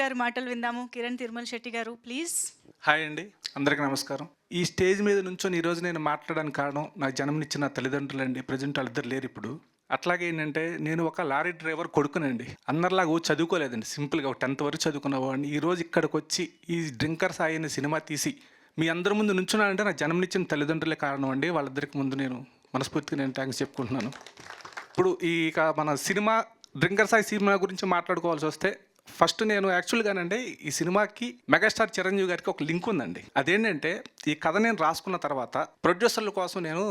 గారి మాటలు విందాము. కిరణ్ తిరుమల శెట్టి గారు ప్లీజ్. హాయ్ అండి, అందరికీ నమస్కారం. ఈ స్టేజ్ మీద నుంచొని ఈరోజు నేను మాట్లాడడానికి కారణం నాకు జన్మనిచ్చిన తల్లిదండ్రులు అండి. ప్రజెంట్ వాళ్ళిద్దరు లేరు ఇప్పుడు. అట్లాగే ఏంటంటే నేను ఒక లారీ డ్రైవర్ కొడుకునండి. అందరిలాగా చదువుకోలేదండి, సింపుల్గా ఒక 10th వరకు చదువుకున్నవాడిని. ఈరోజు ఇక్కడికి వచ్చి ఈ డ్రింకర్ సాయి అనే సినిమా తీసి మీ అందరి ముందు నుంచున్నానంటే నాకు జన్మనిచ్చిన తల్లిదండ్రులే కారణం అండి. వాళ్ళిద్దరికి ముందు నేను మనస్ఫూర్తిగా నేను థ్యాంక్స్ చెప్పుకుంటున్నాను. ఇప్పుడు ఇక మన సినిమా డ్రింకర్ సాయి సినిమా గురించి మాట్లాడుకోవాల్సి వస్తే ఫస్ట్ నేను యాక్చువల్గానండి ఈ సినిమాకి మెగాస్టార్ చిరంజీవి గారికి ఒక లింక్ ఉందండి. అదేంటంటే ఈ కథ నేను రాసుకున్న తర్వాత ప్రొడ్యూసర్ల కోసం నేను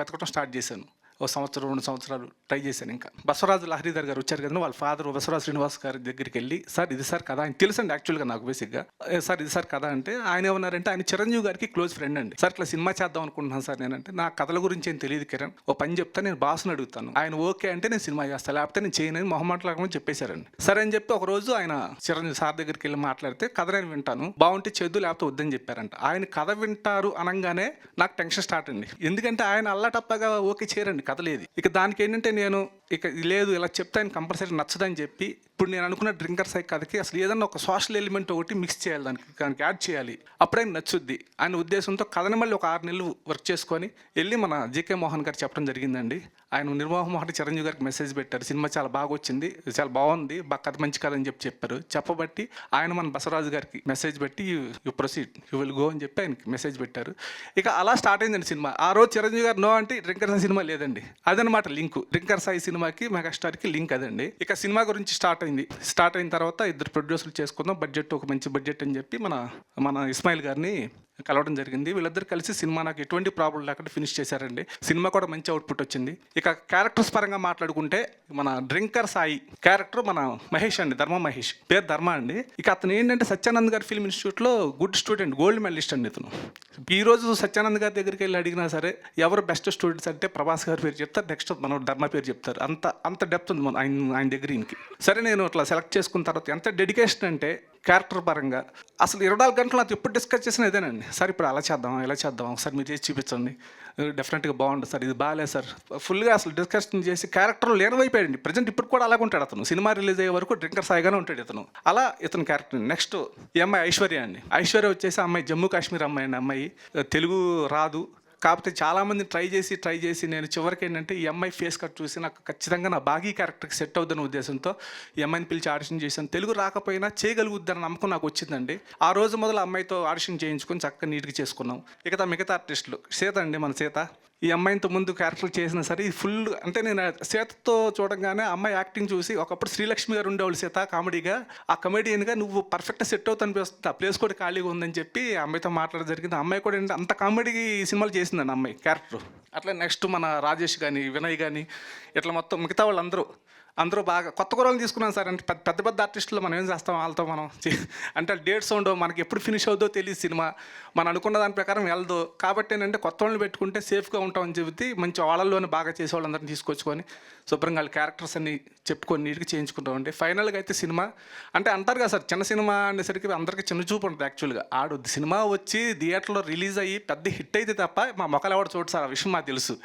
వెతకడం స్టార్ట్ చేశాను. 1 సంవత్సరం 2 సంవత్సరాలు ట్రై చేశాను. ఇంకా బసవరాజు లహరిధర్ గారు వచ్చారు కదా, వాళ్ళ ఫాదర్ బసవరాజు శ్రీనివాస్ గారి దగ్గరికి వెళ్ళి, సార్ ఇది సార్ కథ, ఆయన తెలుసండి యాక్చువల్గా నాకు బేసిక్గా, సార్ ఇది సార్ కథ అంటే ఆయన ఏమన్నారంటే ఆయన చిరంజీవి గారికి క్లోజ్ ఫ్రెండ్ అండి. సార్ ఇట్లా సినిమా చేద్దాం అనుకుంటున్నాను సార్ నేనంటే, నా కథల గురించి ఏం తెలియదు కిరణ్, ఓ పని చెప్తా నేను బాస్ని అడుగుతాను, ఆయన ఓకే అంటే నేను సినిమా చేస్తాను, లేకపోతే నేను చేయనని మొహమాటలాగా చెప్పేశారండి. సరే అని చెప్పి ఒక రోజు ఆయన చిరంజీవి సార్ దగ్గరికి వెళ్ళి మాట్లాడితే కథ నేను వింటాను, బాగుంటే చేద్దు లేకపోతే వద్దని చెప్పారంట. ఆయన కథ వింటారు అనగానే నాకు టెన్షన్ స్టార్ట్ అండి. ఎందుకంటే ఆయన అల్లాటప్పగా ఓకే చేయరండి, కథ లేదు. ఇక దానికి ఏంటంటే నేను ఇక లేదు ఇలా చెప్తే ఆయన కంపల్సరీ నచ్చదని చెప్పి ఇప్పుడు నేను అనుకున్న డ్రింకర్ సాయి కథకి అసలు ఏదన్నా ఒక సోషల్ ఎలిమెంట్ ఒకటి మిక్స్ చేయాలి, దానికి యాడ్ చేయాలి, అప్పుడే నచ్చుద్ది ఆయన ఉద్దేశంతో కథని మళ్ళీ ఒక 6 నెలలు వర్క్ చేసుకొని వెళ్ళి మన జేకే మోహన్ గారు చెప్పడం జరిగిందండి. ఆయన నిర్మోహన్ చిరంజీవి గారికి మెసేజ్ పెట్టారు, సినిమా చాలా బాగా వచ్చింది, చాలా బాగుంది, కథ మంచి కథ అని చెప్పారు. చెప్పబట్టి ఆయన మన బసవరాజు గారికి మెసేజ్ పెట్టి you proceed, you will go అని చెప్పి ఆయనకి మెసేజ్ పెట్టారు. ఇక అలా స్టార్ట్ అయిందండి సినిమా. ఆ రోజు చిరంజీవి గారు నో అంటే డ్రింకర్ సాయి సినిమా లేదండి, అదనమాట లింక్. డ్రింకర్ సాయి సినిమాకి మెగాస్టార్కి లింక్ అదండి. ఇక సినిమా గురించి స్టార్ట్ అయిన తర్వాత ఇద్దరు ప్రొడ్యూసర్లు చేసుకుందాం, బడ్జెట్ ఒక మంచి బడ్జెట్ అని చెప్పి మన ఇస్మాయిల్ గారిని కలవడం జరిగింది. వీళ్ళిద్దరు కలిసి సినిమా నాకు ఎటువంటి ప్రాబ్లం లేకుండా ఫినిష్ చేశారండి. సినిమా కూడా మంచి అవుట్పుట్ వచ్చింది. ఇక క్యారెక్టర్స్ పరంగా మాట్లాడుకుంటే మన డ్రింకర్ సాయి క్యారెక్టర్ మన మహేష్ అండి, ధర్మ మహేష్, పేరు ధర్మ అండి. ఇక అతను ఏంటంటే సత్యానంద్ గారి ఫిల్మ్ ఇన్స్టిట్యూట్లో గుడ్ స్టూడెంట్, గోల్డ్ మెడలిస్ట్ అండి ఇతను. ఈరోజు సత్యానంద్ గారి దగ్గరికి వెళ్ళి అడిగినా సరే ఎవరు బెస్ట్ స్టూడెంట్స్ అంటే ప్రభాస్ గారి పేరు చెప్తారు, నెక్స్ట్ మన ధర్మ పేరు చెప్తారు. అంత డెప్త్ ఉంది ఆయన దగ్గర ఈయనకి. సరే నేను అట్లా సెలెక్ట్ చేసుకున్న తర్వాత ఎంత డెడికేషన్ అంటే క్యారెక్టర్ పరంగా అసలు 24 గంటలు నాకు ఎప్పుడు డిస్కస్ చేసిన ఇదేనండి. సార్ ఇప్పుడు అలా చేద్దాం ఇలా చేద్దాం, ఒకసారి మీరు చేసి చూపించండి, డెఫినెట్గా బాగుంటుంది సార్, ఇది బాగాలేదు సార్, ఫుల్గా అసలు డిస్కషన్ చేసి క్యారెక్టర్ లీనమైపోయాడండి. ప్రజెంట్ ఇప్పుడు కూడా అలాగే ఉంటాడు అతను. సినిమా రిలీజ్ అయ్యే వరకు డ్రింకర్ సాయిగానే ఉంటాడు ఇతను. అలా ఇతను క్యారెక్టర్. నెక్స్ట్ ఈ అమ్మాయి ఐశ్వర్య అండి. ఐశ్వర్య వచ్చేసి అమ్మాయి జమ్మూ కాశ్మీర్ అమ్మాయి అండి. అమ్మాయి తెలుగు రాదు, కాకపోతే చాలామంది ట్రై చేసి నేను చివరికి ఏంటంటే ఈ అమ్మాయి ఫేస్ కట్ చూసి నాకు ఖచ్చితంగా నా బాగీ క్యారెక్టర్కి సెట్ అవుద్దన్న ఉద్దేశంతో ఈ అమ్మాయిని పిలిచి ఆడిషన్ చేశాను. తెలుగు రాకపోయినా చేయగలుగుద్దన్న నమ్మకం నాకు వచ్చిందండి. ఆ రోజు మొదలు అమ్మాయితో ఆడిషన్ చేయించుకొని చక్కగా నీట్గా చేసుకున్నాం. మిగతా ఆర్టిస్టులు సీత అండి, మన సీత, ఈ అమ్మాయితో ముందు క్యారెక్టర్ చేసినా సరే ఫుల్ అంటే నేను సీతతో చూడగానే అమ్మాయి యాక్టింగ్ చూసి, ఒకప్పుడు శ్రీలక్ష్మి గారు ఉండేవాళ్ళు సీత కామెడీగా, ఆ కమెడియన్గా నువ్వు పర్ఫెక్ట్గా సెట్ అవుతా అనిపిస్తుంది, ఆ ప్లేస్ కూడా ఖాళీగా ఉందని చెప్పి ఆ అమ్మాయితో మాట్లాడడం జరిగింది. అమ్మాయి కూడా ఏంటంటే అంత కామెడీ సినిమాలు చేసిందండి అమ్మాయి క్యారెక్టర్. అట్లా నెక్స్ట్ మన రాజేష్ కానీ, వినయ్ కానీ, ఇట్లా మొత్తం మిగతా వాళ్ళందరూ బాగా కొత్త కూరలు తీసుకున్నాను సార్. అంటే పెద్ద ఆర్టిస్టులు మనం ఏం చేస్తాం, వాళ్ళతో మనం అంటే డేట్స్ ఉండవు, మనకి ఎప్పుడు ఫినిష్ అవుతుందో తెలియదు సినిమా, మనం అనుకున్న దాని ప్రకారం వెళ్దు. కాబట్టి ఏంటంటే కొత్త వాళ్ళని పెట్టుకుంటే సేఫ్గా ఉంటామని చెబితే మంచి వాళ్ళలోనే బాగా చేసే వాళ్ళందరినీ తీసుకొచ్చుకొని శుభ్రంగా వాళ్ళ క్యారెక్టర్స్ అన్ని చెప్పుకొని నీట్గా చేయించుకుంటామండి. ఫైనల్గా అయితే సినిమా అంటే అంటారు కదా సార్, చిన్న సినిమా అనేసరికి అందరికీ చిన్న చూపు ఉంటుంది. యాక్చువల్గా సినిమా వచ్చి థియేటర్లో రిలీజ్ అయ్యి పెద్ద హిట్ అయితే తప్ప మా మొక్కలు ఎవరు చూడు సార్, ఆ విషయం మాకు తెలుసు.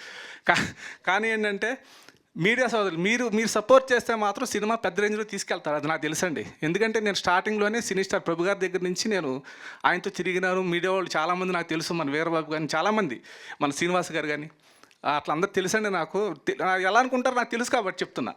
కానీ ఏంటంటే మీడియా సోదరులు మీరు సపోర్ట్ చేస్తే మాత్రం సినిమా పెద్ద రేంజ్లో తీసుకెళ్తారు, అది నాకు తెలుసండి. ఎందుకంటే నేను స్టార్టింగ్లోనే సినీ స్టార్ ప్రభు గారి దగ్గర నుంచి నేను ఆయనతో తిరిగినాను. మీడియా వాళ్ళు చాలామంది నాకు తెలుసు, మన వీరబాబు కానీ చాలామంది, మన శ్రీనివాస్ గారు కానీ అట్లా అందరూ తెలుసండి. నాకు ఎలా అనుకుంటారు నాకు తెలుసు కాబట్టి చెప్తున్నా.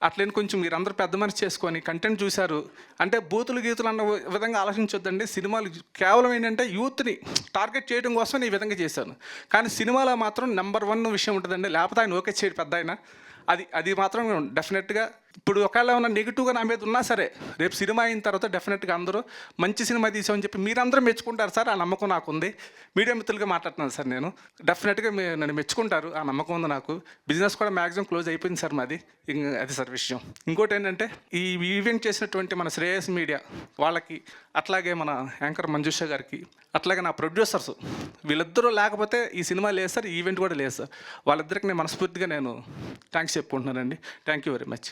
అట్లని కొంచెం మీరందరూ పెద్ద మనసు చేసుకొని కంటెంట్ చూశారు అంటే బూతులు గీతులు అన్న విధంగా ఆలోచించొద్దండి. సినిమాలు కేవలం ఏంటంటే యూత్ని టార్గెట్ చేయడం కోసం నేను ఈ విధంగా చేశాను. కానీ సినిమాలో మాత్రం నెంబర్ 1 విషయం ఉంటుందండి, లేకపోతే ఆయన ఓకే చేయడు పెద్ద ఆయన. అది మాత్రం డెఫినెట్గా ఇప్పుడు ఒకవేళ ఏమైనా నెగిటివ్గా నా మీద ఉన్నా సరే రేపు సినిమా అయిన తర్వాత డెఫినెట్గా అందరూ మంచి సినిమా తీసామని చెప్పి మీరందరూ మెచ్చుకుంటారు సార్, ఆ నమ్మకం నాకు ఉంది. మీడియా మిత్రులుగా మాట్లాడుతున్నాను సార్, నేను డెఫినెట్గా నన్ను మెచ్చుకుంటారు, ఆ నమ్మకం ఉంది నాకు. బిజినెస్ కూడా మ్యాక్సిమం క్లోజ్ అయిపోయింది సార్ మాది, అది సార్ విషయం. ఇంకోటి ఏంటంటే ఈ ఈవెంట్ చేసినటువంటి మన శ్రేయస్ మీడియా వాళ్ళకి, అట్లాగే మన యాంకర్ మంజుష గారికి, అట్లాగే నా ప్రొడ్యూసర్స్, వీళ్ళిద్దరూ లేకపోతే ఈ సినిమా లేదు సార్, ఈ ఈవెంట్ కూడా లేదు సార్. వాళ్ళిద్దరికి నేను మనస్ఫూర్తిగా థ్యాంక్స్ చెప్పుకుంటున్నానండి. Thank you very much.